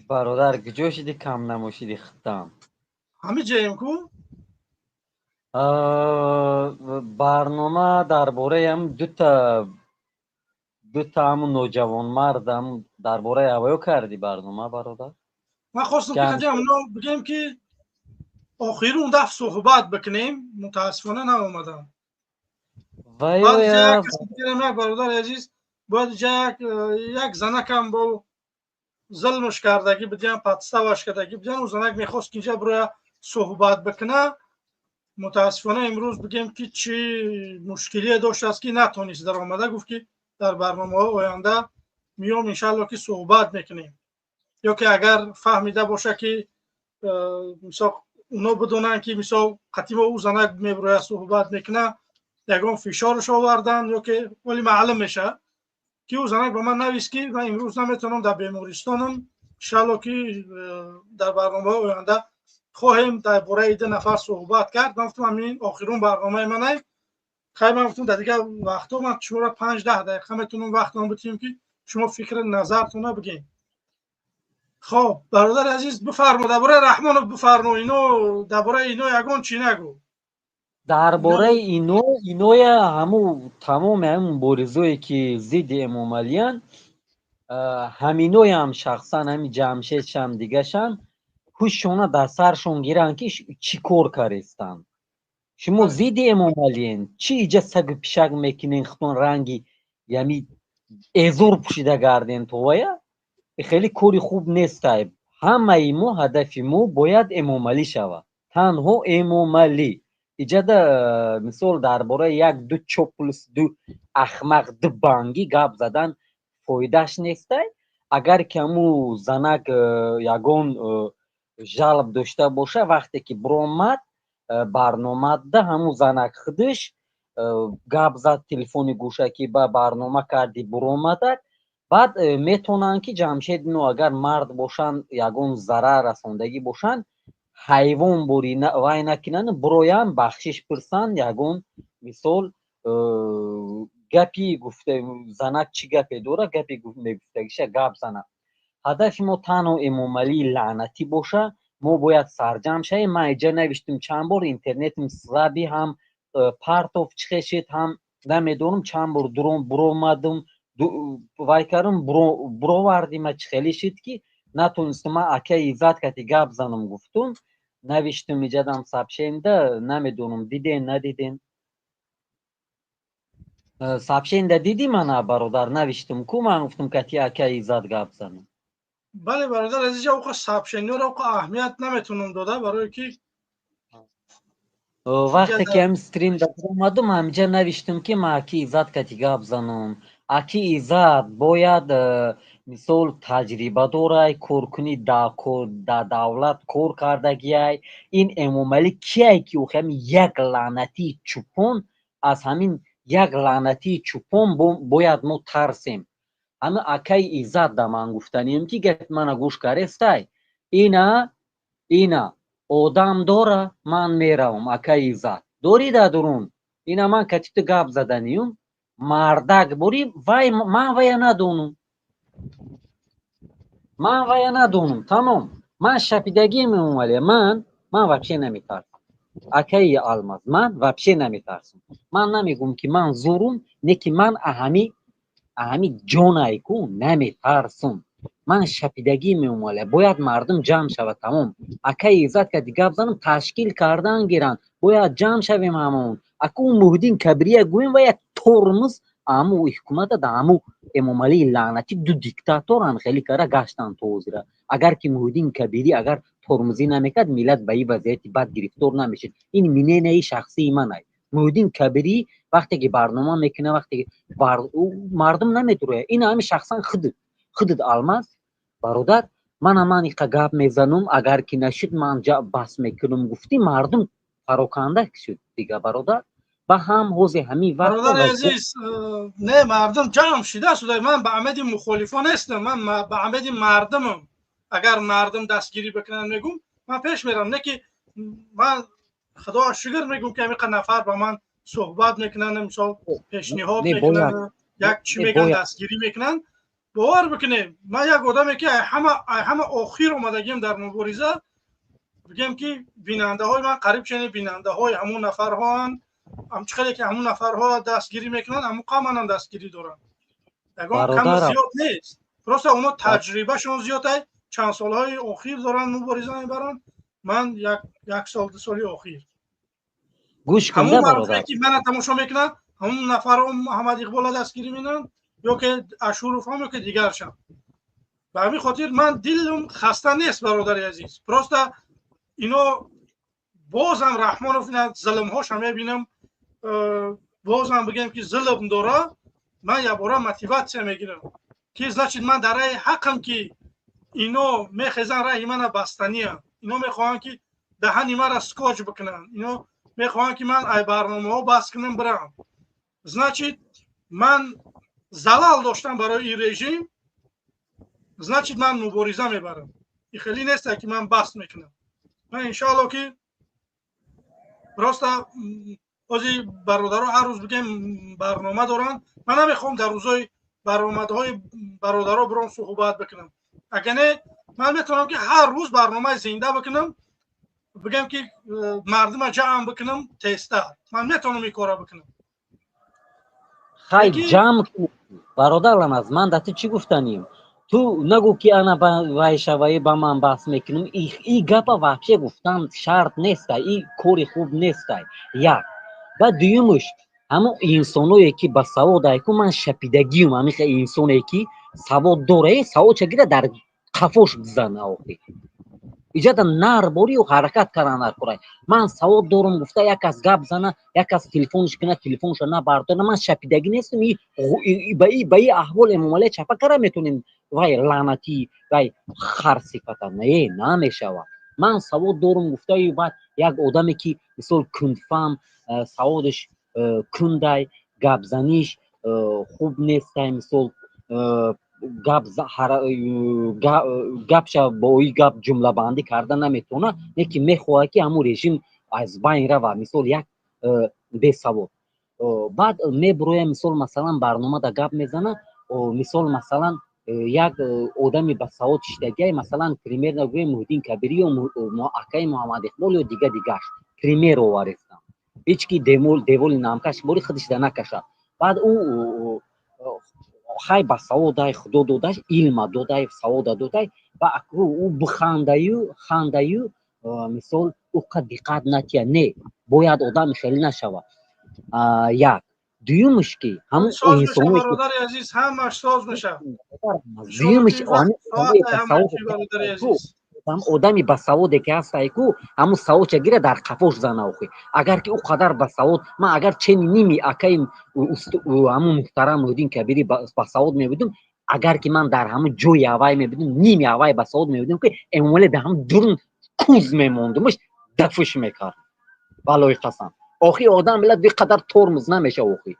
برادر گجوشیدی کم نموشیدی خطم همه جایم کو برنامه درباره هم دو تا همون نوجوان مردم درباره هوایو کردی برنامه برادر ما خواستم که گنج خدیم اونا بگیم که آخر اون دفع صحبت بکنیم متاسفانه نیومدم وای بعد وای جا کسی بگیرم یک برادر عزیز باید جا یک زنکم با ظلمش کردگی بدیم پادستاوش کردگی بدیم و زنک میخواست که اینجا برای صحبت بکنه متاسفانه امروز بگیم که چی مشکلی داشت است که نتونست در آمده گفت که در برنامه آینده میام انشالله که صحبت میکنیم یا که اگر فهمیده باشه که مثلا اونا بدونن که مثلا قطعی او زنک میبره صحبت میکنه یگان فشارش آوردن یا که ولی معلوم میشه که او زنک به من نویست که من امروز نمیتونم در بیمارستانم انشالله که در برنامه آینده خواهیم درباره این 2 نفر صحبت کرد. گفتم همین آخرون برنامه منه خیلی من گفتم در دیگه وقتا من شما را 5-10 دقیقه میتونم وقتم بتیم که شما فکر نظرتون بگین. خب برادر عزیز بفرما درباره رحمان بفرما اینو درباره اینو یگان چی نگو درباره اینو همو تمام همون بورزوی که ضد امامعلیان همینوی هم شخصا همین جمشید هم دیگه شم هوششون در سرشون گیرن که چی کار کردن شما بله ضد امامعلیین چی ایجا سگ پیشک میکنین خطون رنگی یعنی ازور پوشیده گردین تو ویا خیلی کاری خوب نیست همه ما هدف ما باید امامعلی شود تنها امامعلی ایجا مثال درباره یک دو چوپلس دو احمق دو بانگی گپ زدن فایدهش نیست اگر که همو زنک یگان جلب داشته باشه وقتی که برآمد برنامه ده همو زنک خودش گپ زد تلفن گوشکی با برنامه کردی برآمد بعد میتونن که جمشید اینو اگر مرد باشن یگان ضرر رساندگی باشن حیوان بوری وای نکنن برایم بخشش پرسن یگان مثال گپی گفته زنک چی گپی دوره گپی میگفتگیشه گپ زنه هدف ما تنها امامعلی لعنتی باشه ما باید سرجم شیم من اینجا نوشتم چند بار اینترنت سرابی هم پرتوف چخشید هم نمیدونم چند بار درون برآمدم وای کردم برآوردیم چخیلی شد که نتونستم من اکه ایزاد کتی گپ زنم گفتم نوشتم اینجا دم سبشنده نمیدونم دیدین ندیدین سبشنده دیدی من برادر نوشتم کو من گفتم کتی اکه ایزاد گپ زنم بله برادر عزیز اوقات سبشنی را اوقات اهمیت نمیتونم داده برای که وقتی که هم استریم در اومدم همینجا نوشتم که ما اکی ایزاد کتی گپ زنم اکی ایزاد باید مثال تجربه داره کار کنی در دولت کار کردگی این امامعلی کیه که او همین یک لعنتی چوپون از همین یک لعنتی چوپون باید ما ترسیم همه اکی ایزاد در من گفتنیم که گفت من گوش کرستای اینا آدم داره من میروم اکا ایزاد دوری درون اینا من کتی تو گپ زدنیم مردک بوری وای من ویا ندونم تمام من شپیدگی میومالی من вообще نمیترسم اکای الماس من вообще نمیترسم من نمیگم که من زورم نه که من اهمی جونای کو نمیترسم من شپیدگی میوماله باید مردم جمع شود تمام اکای عزت که دیگه بزنم تشکیل کردن گیرن باید جمع شویم همون اکو مهدین کبریه گویم و یک ترمز امو حکومت دا امو امامعلی لعنتی دو دیکتاتور خیلی کاره گشتن توزیره اگر که مهدین کبیری اگر ترمزی نمیکرد ملت به این وضعیت بد گرفتار نمیشد این مینه شخصی منه مهدین کبیری وقتی که برنامه میکنه وقتی مردم نمیتونه این همه شخصا خودت الماس برادر من ایقا گپ میزنم اگر که نشد من جا بس میکنم گفتی مردم پراکنده شد دیگه برادر با هم حوز همی وقت برادر وضعیت عزیز نه مردم جمع شده شده من به عمد مخالفان هستم من به عمد مردمم اگر مردم دستگیری بکنن میگم من پیش میرم نه که من خدا شکر میگم که همین نفر با من صحبت میکنن مثلا پیشنهاد نه باید میکنن یک چی نه میگن باید دستگیری میکنن باور بکنیم من یک آدمی که همه آخر اومدگیم در مبارزه بگم که بیننده های من قریب چنین بیننده های همون نفرها همچقدر که همون نفرها دستگیری میکنن همون قام هم دستگیری دارن یکم کم زیاد نیست درسته اونا تجربه شون زیاده چند سالهای اخیر دارن مبارزه میبرن من یک سال دو سالی اخیر گوش کن برادر که من تماشا میکنم همون نفرها محمد اقبال دستگیری میکنن یا که اشورف هم یا که دیگرشن به همین خاطر من دلم خسته نیست برادر عزیز درسته اینا بازم رحمانوف اینا ظلم هاش هم میبینم بازم بگم که ظلم داره من یه باره موتیواسیون میگیرم که значит من در راه حقم که اینا میخزن راه من بستنیه اینا میخوان که دهن من را سکوچ بکنن اینا میخوان که من ای برنامه ها بس کنم برم значит من زلال داشتم برای این رژیم значит من مبارزه میبرم این خیلی نیست که من بس میکنم من انشالله که راستا بازی برادرها هر روز بگم برنامه دارن من نمیخوام در روزهای برآمدهای برادرها برام صحبت بکنم اگه نه من میتونم که هر روز برنامه زنده بکنم بگم که مردم جمع بکنم تسته من میتونم این کارا بکنم خیلی جمع برادرم از من داتی چی گفتنیم تو نگو که انا وای شوایی با من بحث میکنم ای گپا واقعی گفتم شرط نیست ای کاری خوب نیست یک و دویمش همون انسانایی که با سواد که من شپیدگیم همین انسانی که سواد داره سواد چگیره در قفاش بزنه آخی ایجاد نار بوری و حرکت کردن نکنه من سواد دارم گفته یک از گپ زنه یک از تلفنش کنه تلفنش نه برداره من شپیدگی نیستم با ای احوال معامله چپا کاره میتونیم وای لعنتی وای خر صفت نه نمیشود من سواد دارم گفته ای بعد یک آدمی که مثل کندفهم سوادش کندای گپ زنیش خوب نیست مثل گپ با اوی گپ جمله بندی کردن نمیتونه یکی میخواه که همون رژیم از بین روه مثل یک بسواد بعد میبروه مثلا برنامه دا گپ میزنه مثلا یک آدمی با سواد شدگی مثلا پریمیر نگوی مهدین کبیری و اکای محمد اقبال و دیگه پریمیر رو وارستم هیچ کی دیول نامکش بوری خودش دا نکشه بعد او خای با سوادای خدا دادش علم دادای سواد دادای و اکرو او بخندایو مثال او قد دقت نتیه نه باید آدم خیلی نشوه یک دویمش که همون انسان برادر عزیز همش ساز میشه دویمش آدمی با سوادی که هست ایکو همون سواد چگیره در قفاش زنه اوخی اگر که او قدر با سواد من اگر چنین نیمی اکای همون محترم مهدین کبیری با سواد میبودم اگر که من در همون جوی هوای میبودم نیمی هوای با سواد میبودم که اموله در هم درون کوز میموندمش دفش میکرد والای قسم آخی آدم ملت بی قدر ترمز نمیشه اوخی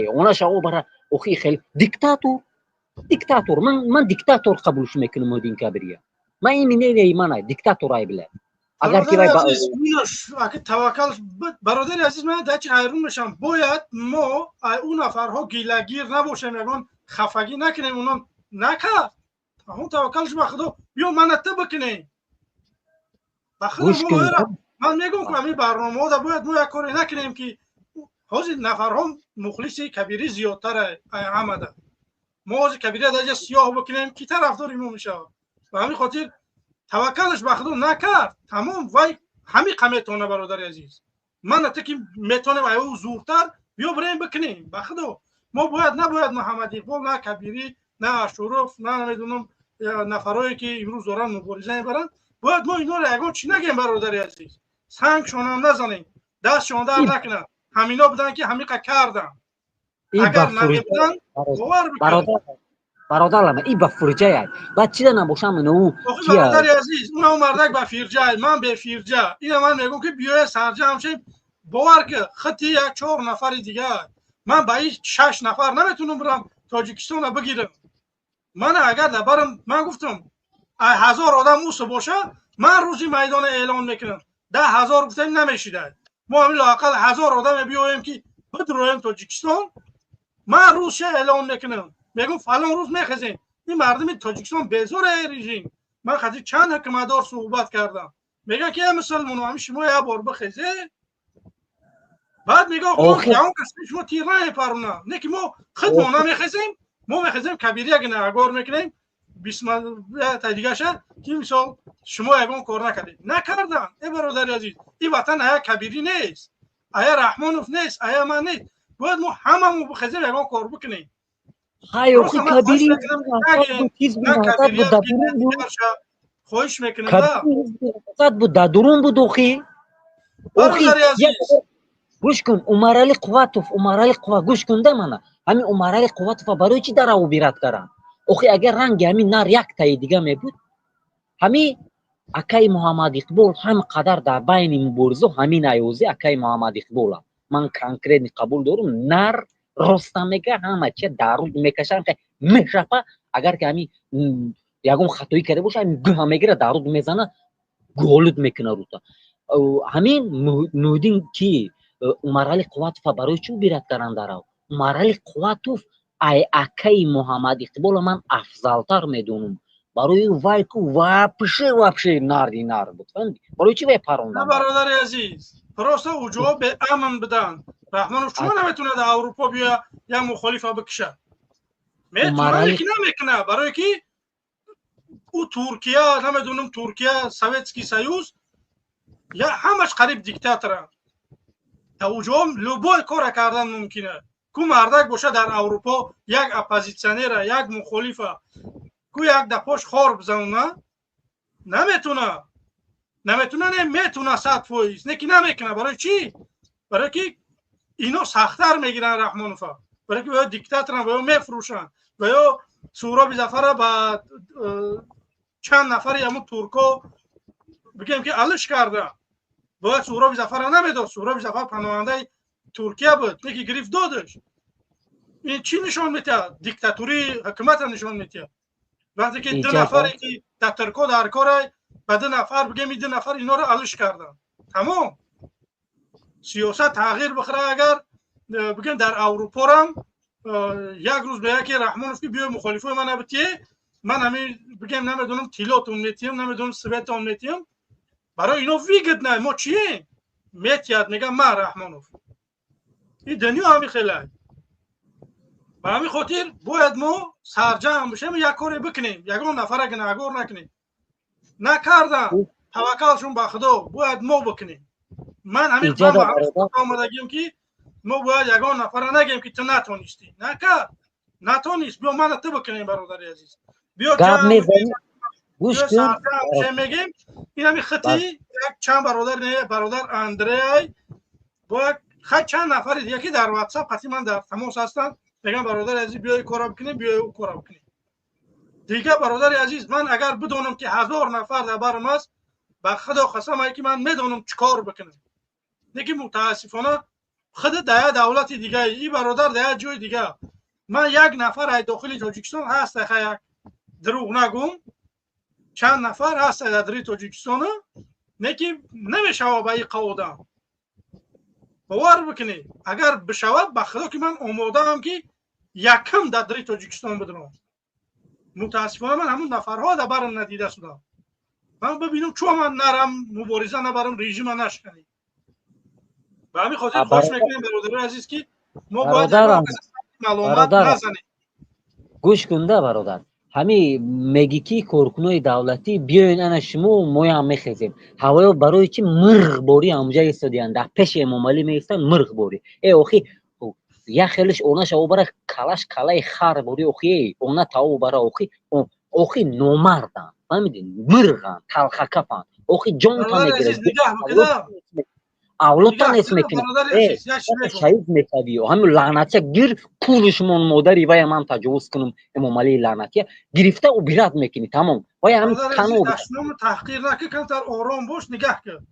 اونا شاو برای اوخی خیلی دیکتاتور من دیکتاتور قبولش میکنم مهدین کبیریه من این مینه ایمانه دیکتاتورای بله اگر که اگه توکل برادر عزیز من دچ حیرون میشم باید ما اون نفرها گیلگیر نباشیم یگان خفگی نکنیم اونا نکرد همون توکلش به خدا بیا منته بکنیم به خدا من میگم که همین برنامه دا باید ما یک کاری نکنیم که حاضر نفرها مخلصی کبیری زیادتر احمد ما حاضر کبیری دا سیاه بکنیم کی طرفدار ما میشه و همین خاطر توکلش به خدا نکرد تمام وای همین قمیتونه برادر عزیز من نتکی میتونم ایو زورتر بیا بریم بکنیم به خدا ما نباید محمد اقبال نه کبیری نه اشورف نه نمیدونم نفرایی که امروز دارن مبارزه میبرن باید ما اینا رو یگان چی نگیم برادر عزیز سنگشون هم نزنیم دستشون در نکنن همینا بودن که همیقا کردن اگر نمیبودن باور بکنن برادرم این با فرجه بعد چی نباشم اینو برادر عزیز اونم مردک با فرجه من به فرجه اینا من میگم که بیای سرجم شیم باور که خطی یک 4 نفر دیگه من با این 6 نفر نمیتونم برم تاجیکستان بگیرم من اگر برم من گفتم 1000 آدم اوست باشه من روزی میدان اعلان میکنم 10,000 گفتم نمیشیده ما همین لااقل 1000 آدم بیایم که بدرویم تاجیکستان من روزش اعلان میکنم میگم فلان روز میخزیم این مردم تاجیکستان بیزاره رژیم. من خاطر چند حکمدار صحبت کردم میگن که مسلمان هم شما یه بار بخیزه بعد میگه آقا کیام کسی شما تیر نمیپرونه نه که ما خودمون نمیخیزیم ما میخیزیم کبیری اگه نگار میکنیم بسم الله تا دیگه شد که مثال شما یگان کار نکردن ای برادر عزیز این وطن ایا کبیری نیست ایا رحمانوف نیست ایا من نیست باید ما هممون بخیزیم یگان کار بکنیم های اخی کبیری خواهش میکنم بود دادرون بود اخی گوش کن عمرعلی قواتوف گوش کن ده منه همین عمرعلی قواتوف برای چی در او بیرات کردن اخی اگر رنگ همین نار یک تای دیگه می بود همین اکای محمد اقبال هم قدر در بین مبارزه همین ایوزی اکای محمد اقبال من کنکریت قبول دارم نار رستم میگه همه چه دارود میکشن که میشپه اگر که همین یگون خطایی کرده باشه همین گوه میگیره دارود میزنه گولد میکنه روتا همین نودین کی عمرعلی قواتوف برای چون بیرات کردن در عمرعلی قواتوف ای اکای محمد اقبال من افضلتر میدونم برای وای کو واپشه نار بود فهمیدی برای چی وای پروندن برادر عزیز پروسه او جواب امن بدن رحمانوف چون نمیتونه در اروپا بیا یا مخالف بکشه میتونه که نمیکنه برای کی او ترکیه نمیدونم ترکیه سویتسکی سایوز یا همش قریب دیکتاتوره تا او جواب لوبای کار کردن ممکنه کو مردک باشه در اروپا یک اپوزیسیونر یک مخالف کو یک دپاش خار بزنه نمیتونه میتونه 100% نه که نمیکنه برای چی برای که اینا سخت‌تر میگیرن رحمانوف برای که باید دیکتاتورن باید میفروشن باید سهراب ظفر با چند نفر همون ترکا بگیم که علش کرده باید سهراب ظفر نمیداد سهراب ظفر پناهنده ترکیه بود نه که گرفت دادش این چی نشان میده دیکتاتوری حکومت نشان میده وقتی که دو نفری که در ترکا در کار و دو نفر بگیم این دو نفر اینا رو علش کردن تمام سیاست تغییر بخوره اگر بگیم در اروپا هم یک روز به یکی رحمانوف که بیا مخالفای من نبتیه من همین بگیم نمیدونم تیلاتون میتیم نمیدونم سویتون میتیم برای اینا ویگت نه ما چیه میتیاد میگم من رحمانوف این دنیا همین خیلی و همین خاطر باید ما سرجم بشیم یک کاری بکنیم یگان نفر اگه نگار نکنیم نکردن توکلشون به خدا باید ما بکنیم من همین آمدگیم که ما باید یگان نفر نگیم که تو نتونستی نتونست بیا من تو بکنیم برادر عزیز بیا گوش کن میگیم این همین خطی یک چند برادر اندری باید خیلی چند نفر دیگه که در واتساپ خطی من در تماس هستن میگم برادر عزیز بیای کار بکنیم بیای او کار بکنیم دیگه برادر عزیز من اگر بدونم که 1000 نفر در برم است به خدا قسم که من میدونم چیکار بکنم دیگه متاسفانه خود در دولت دیگه این برادر در جای دیگه من یک نفر داخل تاجیکستان هست یک دروغ نگم چند نفر هست در تاجیکستان نه که نمیشه به این قوادم باور بکنید اگر بشود به خدا که من آماده ام که یکم در تاجیکستان بدونم متاسفانه من همون نفرها در برم ندیده شدم من ببینم چون من نرم مبارزه نبرم رژیم نشکنی و همین خاطر خوش میکنیم برادر عزیز که ما باید معلومات نزنیم گوش کنده برادر همین میگی که کارکنای دولتی بیاین انا شما ما هم میخیزیم هوای برای چی مرغ باری همجا ایستادین در پیش امام علی میستن مرغ باری ای اخی یا خیلیش اوناش او برای کلاش کلای خر باری اخی اونا تاو برای اخی نومردن فهمیدین مرغن تلخه کپن اخی جان تا میگیره اولادتان نیست میکنی شهید میتوی همین لعنتی گیر پولشمون مادری وای من تجاوز کنم امام علی لعنتی گرفته و بیرات میکنی تمام وای همین تنو دشمنم تحقیر نکن که در آرام باش نگاه کن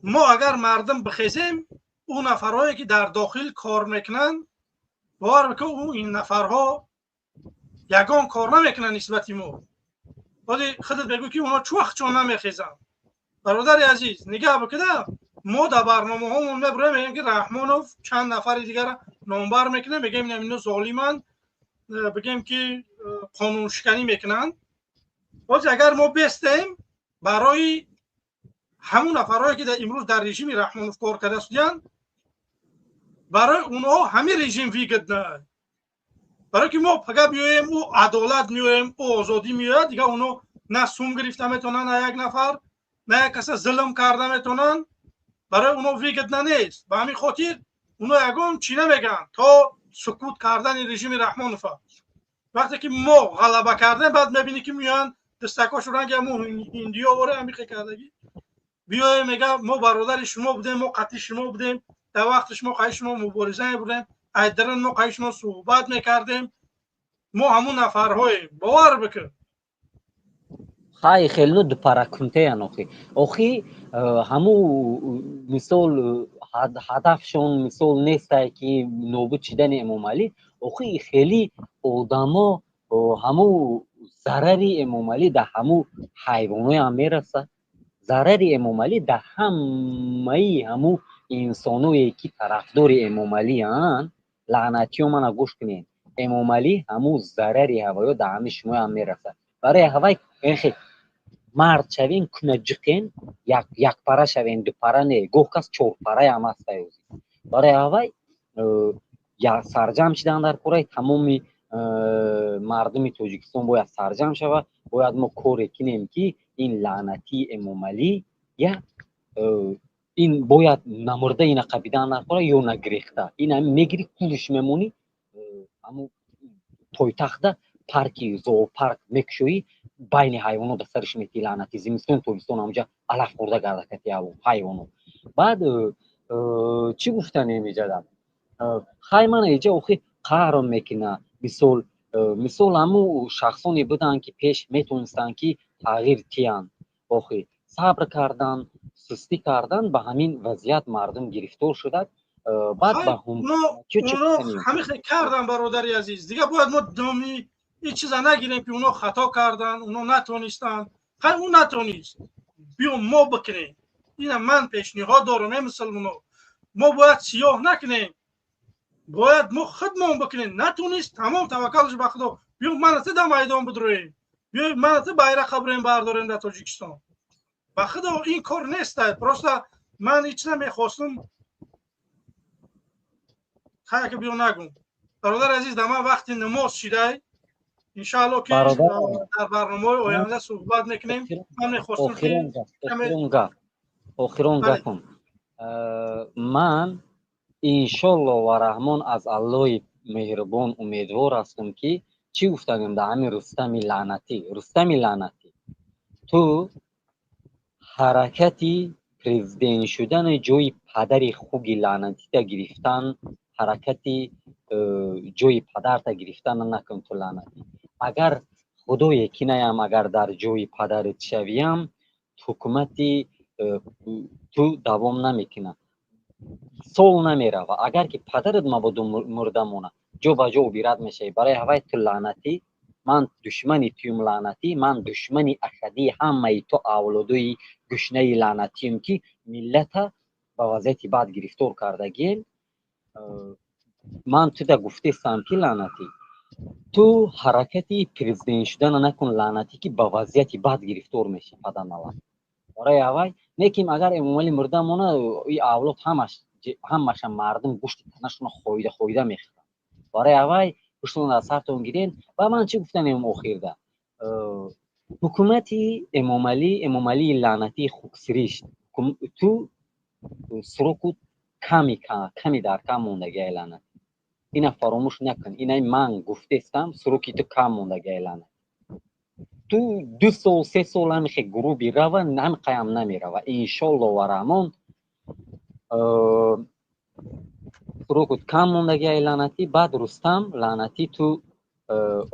ما اگر مردم بخیزیم اون نفرهایی که در داخل کار میکنن باور بکن این نفرها یگان کار نمیکنن نسبت ما ولی خودت بگو که اونا چو وقت چون نمیخیزن برادر عزیز نگاه بکنه ما در برنامه همون میبریم میگیم که رحمانوف چند نفر دیگر نامبر میکنه، میگیم اینو ظالمن، بگیم که قانون شکنی میکنن. باز اگر ما بستیم برای همون نفرهایی که در امروز در رژیم رحمانوف کار کرده بودن، برای اونها همین رژیم ویگد نه، برای که ما فقط بیایم او عدالت میایم او آزادی میاد دیگه، اونو نه سوم گرفته میتونن نه یک نفر، نه یک کس ظلم کرده میتونن، برای اونو ویگد نه نیست. به همین خاطر اونو یگان چی نمیگن تا سکوت کردن رژیم رحمانوف. وقتی که ما غلبه کردیم بعد میبینی که میان دستکاشو رنگ مو هندیا وره همیخه کردگی بیای میگه ما برادر شما بودیم، ما قطعی شما بودیم، در وقت شما قای شما مبارزه بودیم، ایدرن ما قای شما صحبت میکردیم، ما همون نفرهای باور بکن. خیلی خیلی نو دپرکنته انوخی اوخی همو مثال هدفشون مثال نیست که نوبت چیدن امام علی. اوخی خیلی آدما همو ضرری امام علی در همو حیوانای هم میرسه، ضرری امام علی در همو انسانایی که طرفدار امام علی هن. لعنتی ها من گوش کنین، امام علی همو ضرری هوایی در همه شما هم میرسه. برای هوای مرد شوین کنجقین یک پاره شوین، دو پاره نه، گوه کس چور پاره هم هست. برای هوای یا سرجم شدن در کره تمامی مردم تاجیکستان باید سرجم شود. باید ما کار کنیم که این لعنتی امام علی یا این باید نمرده این قبیدن در کره یا نگریخته این هم میگری کلش میمونی همون پایتخت پارکی زو پارک میکشوی بین حیوانو در سرش میتی لعنتی زمستون تابستون همونجا علف خورده گرده کتی حیوانو. بعد چی گفتن نمیجدم خیلی من ایجا اوخی قهرم میکنه. مثال همو شخصانی بودن که پیش میتونستن که تغییر تیان، اوخی صبر کردن، سستی کردن، به همین وضعیت مردم گرفتار شده. بعد به هم اونو همه کردن برادری عزیز دیگه، باید ما دامی این چیزا نگیریم که اونو خطا کردن، اونو نتونستن. خیلی اون نتونست، بیام ما بکنیم. اینم من پیشنهاد دارم مسلمانو، ما باید سیاه نکنیم، باید ما خودمون بکنیم. نتونست تمام توکلش به خدا، بیام مناطق در میدان بدرویم، بیام مناطق بیرق بریم برداریم در تاجیکستان. به خدا این کار نیست. پروسته من هیچ نمیخواستم خیلی که بیان نگم. برادر عزیز در من وقتی نماز شده انشاءالله که در برنامه آینده صحبت میکنیم. من میخواستم که آخرون گفتم من انشالله و رحمان از الله مهربان امیدوار هستم که چی گفتم در همین رستم لعنتی تو حرکتی پرزیدنت شدن جای پدر خوگی لعنتی تا گرفتن، حرکتی جای پدر تا گرفتن نکن تو لعنتی. اگر خدا یکی نیم، اگر در جای پدرت شویم حکومتی تو دوام نمیکنه، سال نمیره. اگر که پدرت مبادا مرده مونه جو با جو بیرد میشه. برای هوای تو لعنتی من دشمنی تویم، لعنتی من دشمنی اشدی همه تو اولادوی گشنه لعنتیم که ملت با وضعیت بعد گرفتار کردگی. من تو دا گفته سمتی لعنتی تو حرکتی پرزیدنت شدن نکن لعنتی که با وضعیت بعد گرفتار میشه پدر نوان. برای هوای نیکیم اگر امام علی مرده مونه ای اولاد همش مردم گوشت تنشون خویده میخورن. برای هوای گوشتون از سرتون گیرین. و من چی گفتن امام اخیر ده حکومتی امام علی لعنتی خوکسریش تو سروکو کمی در کم موندگی لعنت. اینا فراموش نکن، اینا من گفتستم سروکی تو کم موندگی لعنت. تو 2 سال 3 سال همیشه گروبی روه هم قیم نمی روه. انشالله و رحمان سروکت کم موندگی لعنتی. بعد رستم لعنتی تو